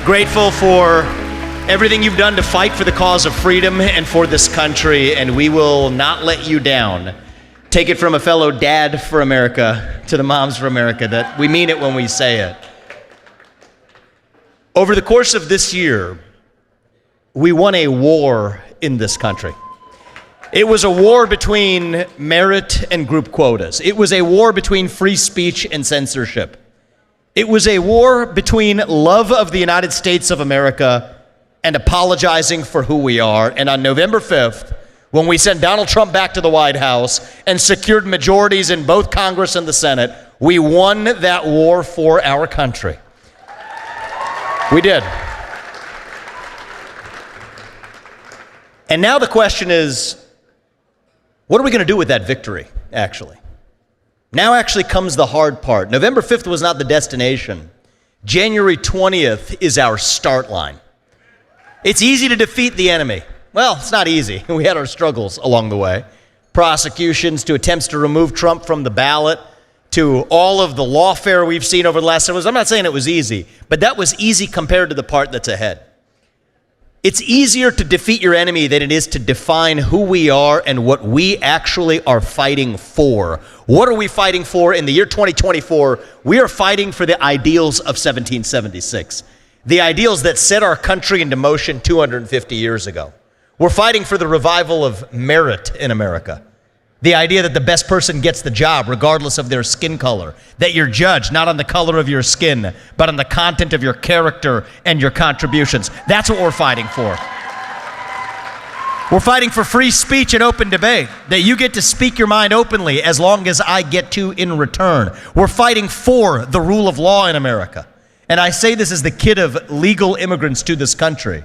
Grateful for everything you've done to fight for the cause of freedom and for this country, and we will not let you down. Take it from a fellow dad for America to the moms for America that we mean it when we say it. Over the course of this year, we won a war in this country. It was a war between merit and group quotas. It was a war between free speech and censorship. It was a war between love of the United States of America and apologizing for who we are. And on November 5th, when we sent Donald Trump back to the White House and secured majorities in both Congress and the Senate, we won that war for our country. We did. And now the question is, what are we going to do with that victory, actually? Now actually comes the hard part. November 5th was not the destination. January 20th is our start line. It's easy to defeat the enemy. Well, it's not easy. We had our struggles along the way. Prosecutions to attempts to remove Trump from the ballot, to all of the lawfare we've seen over the last several years. I'm not saying it was easy, but that was easy compared to the part that's ahead. It's easier to defeat your enemy than it is to define who we are and what we actually are fighting for. What are we fighting for in the year 2024? We are fighting for the ideals of 1776, the ideals that set our country into motion 250 years ago. We're fighting for the revival of merit in America. The idea that the best person gets the job regardless of their skin color, that you're judged not on the color of your skin, but on the content of your character and your contributions. That's what we're fighting for. We're fighting for free speech and open debate, that you get to speak your mind openly as long as I get to in return. We're fighting for the rule of law in America. And I say this as the kid of legal immigrants to this country.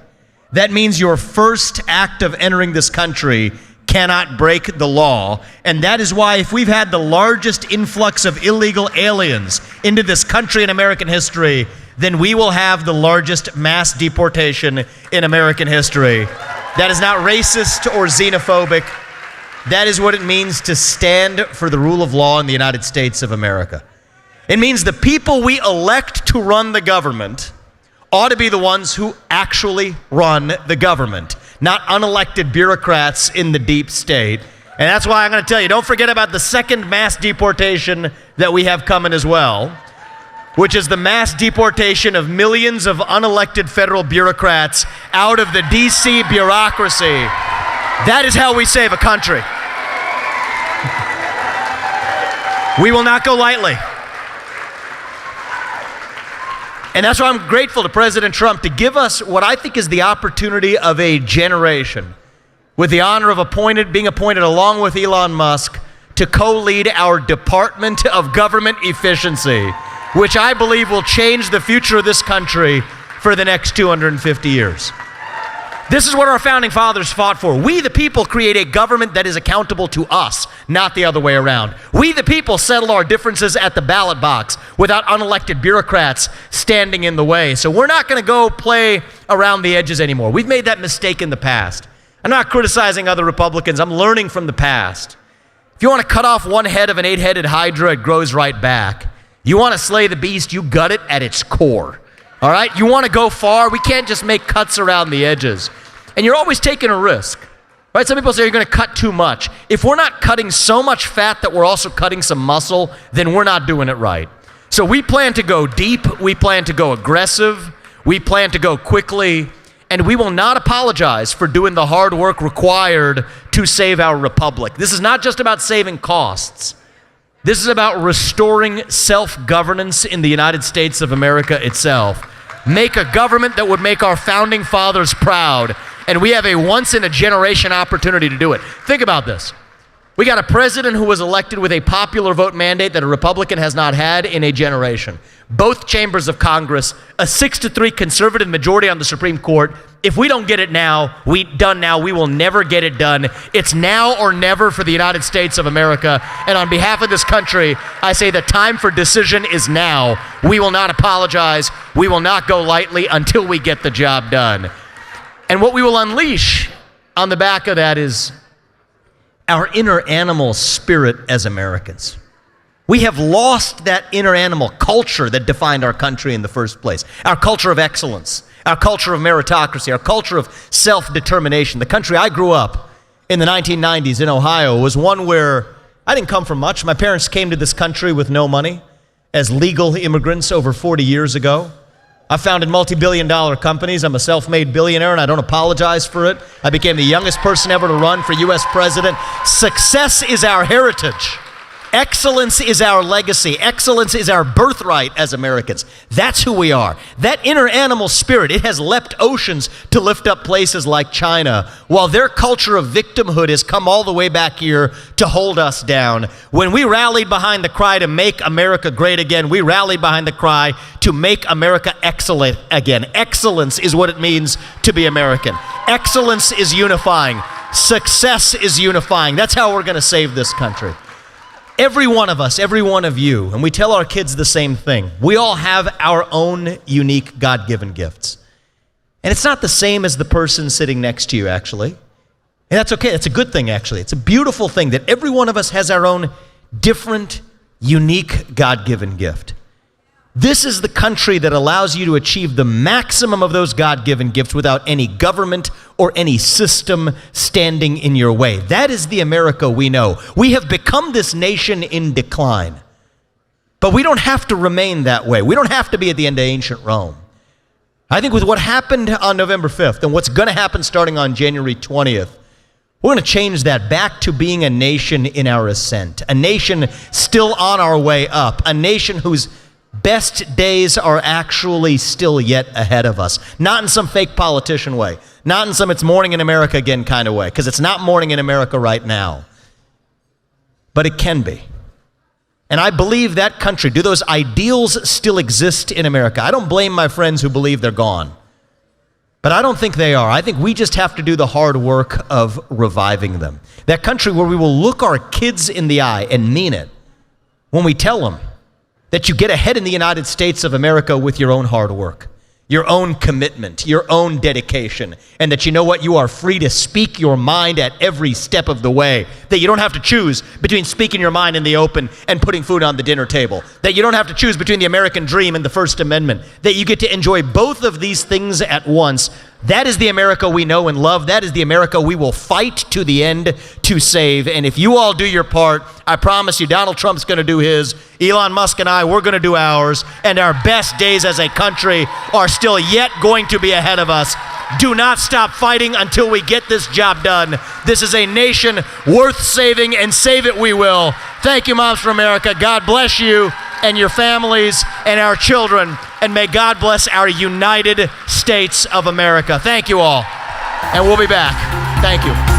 That means your first act of entering this country cannot break the law, and that is why if we've had the largest influx of illegal aliens into this country in American history, then we will have the largest mass deportation in American history. That is not racist or xenophobic. That is what it means to stand for the rule of law in the United States of America. It means the people we elect to run the government ought to be the ones who actually run the government, not unelected bureaucrats in the deep state. And that's why I'm going to tell you, don't forget about the second mass deportation that we have coming as well, which is the mass deportation of millions of unelected federal bureaucrats out of the D.C. bureaucracy. That is how we save a country. We will not go lightly. And that's why I'm grateful to President Trump to give us what I think is the opportunity of a generation, with the honor of being appointed along with Elon Musk to co-lead our Department of Government Efficiency, which I believe will change the future of this country for the next 250 years. This is what our founding fathers fought for. We, the people, create a government that is accountable to us, not the other way around. We, the people, settle our differences at the ballot box without unelected bureaucrats standing in the way. So we're not going to go play around the edges anymore. We've made that mistake in the past. I'm not criticizing other Republicans. I'm learning from the past. If you want to cut off one head of an 8-headed hydra, it grows right back. You want to slay the beast, you gut it at its core. All right? You want to go far, we can't just make cuts around the edges. And you're always taking a risk, right? Some people say you're going to cut too much. If we're not cutting so much fat that we're also cutting some muscle, then we're not doing it right. So we plan to go deep, we plan to go aggressive, we plan to go quickly, and we will not apologize for doing the hard work required to save our republic. This is not just about saving costs. This is about restoring self-governance in the United States of America itself. Make a government that would make our founding fathers proud. And we have a once-in-a-generation opportunity to do it. Think about this. We got a president who was elected with a popular vote mandate that a Republican has not had in a generation. Both chambers of Congress, a 6-3 conservative majority on the Supreme Court. If we don't get it now, we will never get it done. It's now or never for the United States of America. And on behalf of this country, I say the time for decision is now. We will not apologize. We will not go lightly until we get the job done. And what we will unleash on the back of that is our inner animal spirit as Americans. We have lost that inner animal culture that defined our country in the first place, our culture of excellence, our culture of meritocracy, our culture of self-determination. The country I grew up in the 1990s in Ohio was one where I didn't come from much. My parents came to this country with no money as legal immigrants over 40 years ago. I founded multi-billion-dollar companies. I'm a self-made billionaire, and I don't apologize for it. I became the youngest person ever to run for U.S. president. Success is our heritage. Excellence is our legacy. Excellence is our birthright as Americans. That's who we are. That inner animal spirit, it has leapt oceans to lift up places like China, while their culture of victimhood has come all the way back here to hold us down. When we rallied behind the cry to make America great again, we rallied behind the cry to make America excellent again. Excellence is what it means to be American. Excellence is unifying. Success is unifying. That's how we're going to save this country. Every one of us, every one of you, and we tell our kids the same thing. We all have our own unique God-given gifts. And it's not the same as the person sitting next to you, actually. And that's okay. That's a good thing, actually. It's a beautiful thing that every one of us has our own different, unique God-given gift. This is the country that allows you to achieve the maximum of those God-given gifts without any government or any system standing in your way. That is the America we know. We have become this nation in decline. But we don't have to remain that way. We don't have to be at the end of ancient Rome. I think with what happened on November 5th and what's going to happen starting on January 20th, we're going to change that back to being a nation in our ascent, a nation still on our way up, a nation whose best days are actually still yet ahead of us. Not in some fake politician way. Not in some it's morning in America again kind of way, because it's not morning in America right now. But it can be. And I believe that country, do those ideals still exist in America? I don't blame my friends who believe they're gone. But I don't think they are. I think we just have to do the hard work of reviving them. That country where we will look our kids in the eye and mean it when we tell them that you get ahead in the United States of America with your own hard work, your own commitment, your own dedication, and that you know what? You are free to speak your mind at every step of the way, that you don't have to choose between speaking your mind in the open and putting food on the dinner table, that you don't have to choose between the American dream and the First Amendment, that you get to enjoy both of these things at once. That is the America we know and love. That is the America we will fight to the end to save. And if you all do your part, I promise you Donald Trump's going to do his, Elon Musk and I, we're going to do ours, and our best days as a country are still yet going to be ahead of us. Do not stop fighting until we get this job done. This is a nation worth saving, and save it we will. Thank you, Moms for America. God bless you and your families and our children, and may God bless our United States of America. Thank you all, and we'll be back. Thank you.